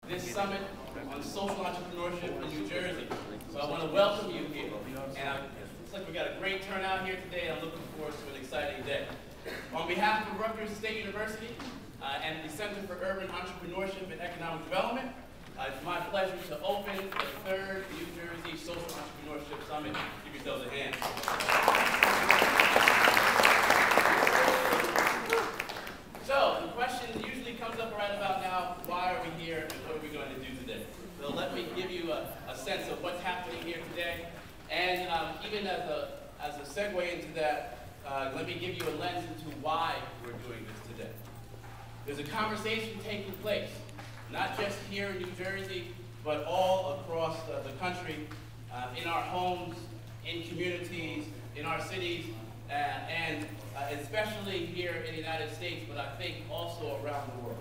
this summit on social entrepreneurship in New Jersey. So I want to welcome you here. And it looks like we got a great turnout here today, and I'm looking forward to an exciting day. On behalf of Rutgers State University and the Center for Urban Entrepreneurship and Economic Development, it's my pleasure to open the third New Jersey Social Entrepreneurship Summit. Give yourselves a hand. So, the question usually comes up right about now: why are we here and what are we going to do today? So let me give you a sense of what's happening here today. And even as a segue into that, let me give you a lens into why we're doing this today. There's a conversation taking place, not just here in New Jersey, but all across the country, in our homes, in communities, in our cities, and especially here in the United States, but I think also around the world.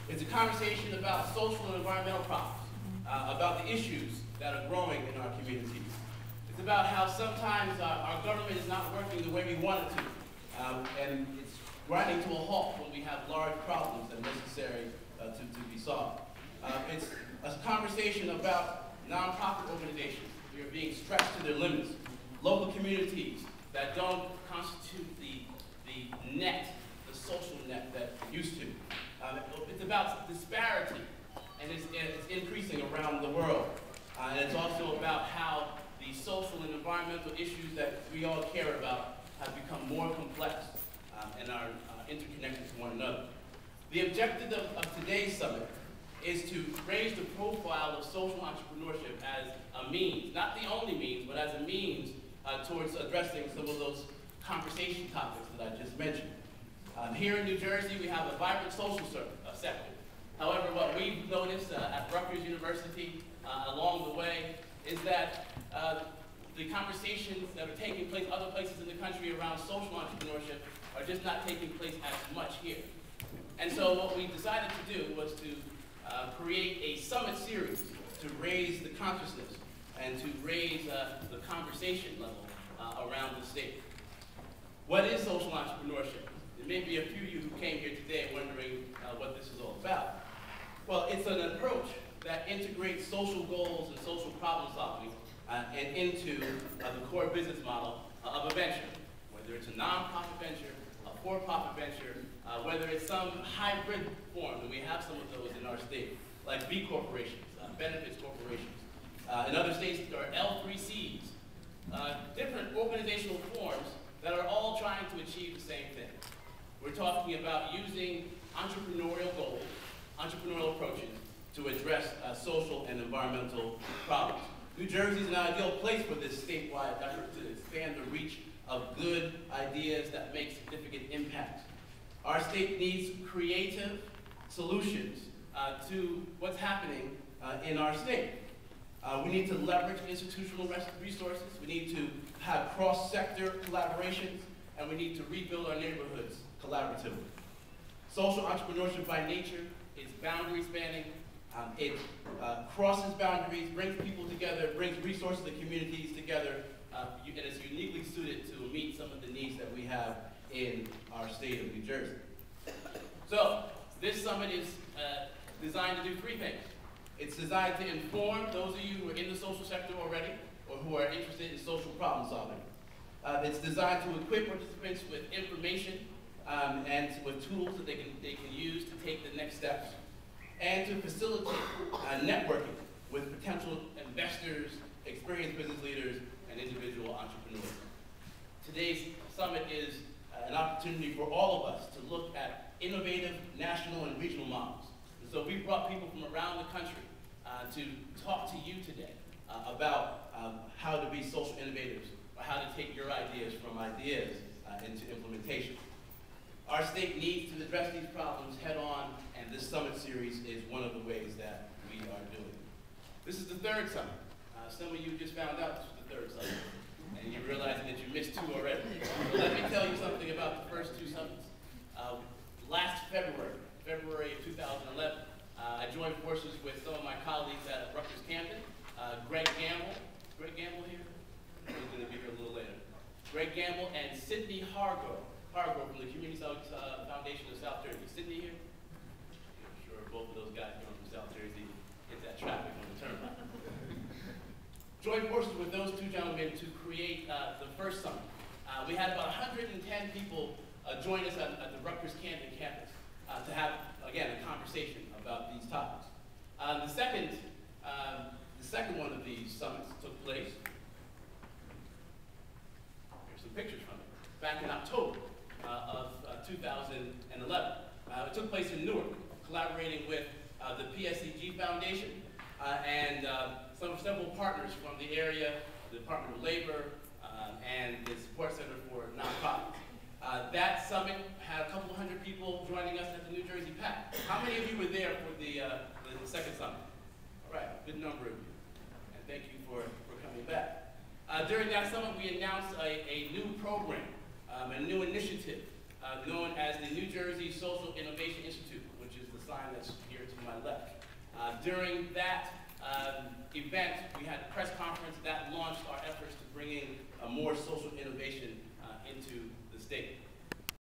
It's a conversation about social and environmental problems, about the issues that are growing in our communities. It's about how sometimes our government is not working the way we want it to, and it's grinding to a halt when we have large problems that are necessary to be solved. It's a conversation about nonprofit organizations who are being stretched to their limits, local communities that don't constitute the net, the social net that it used to. It's about disparity, and it's increasing around the world. And it's also about how the social and environmental issues that we all care about have become more complex and are interconnected to one another. The objective of today's summit is to raise the profile of social entrepreneurship as a means, not the only means, but as a means towards addressing some of those conversation topics that I just mentioned. Here in New Jersey, we have a vibrant social sector. However, what we've noticed at Rutgers University along the way is that the conversations that are taking place other places in the country around social entrepreneurship are just not taking place as much here. And so what we decided to do was to create a summit series to raise the consciousness and to raise the conversation level around the state. What is social entrepreneurship? There may be a few of you who came here today wondering what this is all about. Well, it's an approach that integrates social goals and social problem solving and into the core business model of a venture, whether it's a nonprofit venture, a for-profit venture, whether it's some hybrid form, and we have some of those in our state, like B corporations, benefits corporations. In other states, there are L3Cs, different organizational forms that are all trying to achieve the same thing. We're talking about using entrepreneurial goals, entrepreneurial approaches to address social and environmental problems. New Jersey is an ideal place for this statewide effort to expand the reach of good ideas that make significant impacts. Our state needs creative solutions to what's happening in our state. We need to leverage institutional resources. We need to have cross-sector collaborations, and we need to rebuild our neighborhoods collaboratively. Social entrepreneurship by nature is boundary spanning. It crosses boundaries, brings people together, brings resources and communities together, and it's uniquely suited to meet some of the needs that we have in our state of New Jersey. So, this summit is designed to do three things. It's designed to inform those of you who are in the social sector already, or who are interested in social problem solving. It's designed to equip participants with information and with tools that they can use to take the next steps, and to facilitate networking with potential investors, experienced business leaders, and individual entrepreneurs. Today's summit is an opportunity for all of us to look at innovative national and regional models. And so we brought people from around the country to talk to you today about how to be social innovators, or how to take your ideas from ideas into implementation. Our state needs to address these problems head on, and this summit series is one of the ways that we are doing it. This is the third summit. Some of you just found out this was the third summit, and you're realizing that you missed two already. So let me tell you something about the first two summits. Last February of 2011, I joined forces with some of my colleagues at Rutgers Camden, Greg Gamble here? He's going to be here a little later. Greg Gamble and Sydney Hargrove from the Community Foundation of South Jersey. Sydney here? I'm sure both of those guys come from South Jersey. joined forces with those two gentlemen to create the first summit. We had about 110 people join us at the Rutgers Camden campus to have, again, a conversation about these topics. The second one of these summits took place. Here's some pictures from it. Back in October of 2011. It took place in Newark, collaborating with the PSEG Foundation and several partners from the area, the Department of Labor, and the Support Center for Nonprofits. That summit had a couple hundred people joining us at the New Jersey PAC. How many of you were there for the second summit? All right, a good number of you. And thank you for coming back. During that summit, we announced a new program, a new initiative known as the New Jersey Social Innovation Institute, which is the sign that's here to my left. During that event, we had a press conference that launched our efforts to bring in more social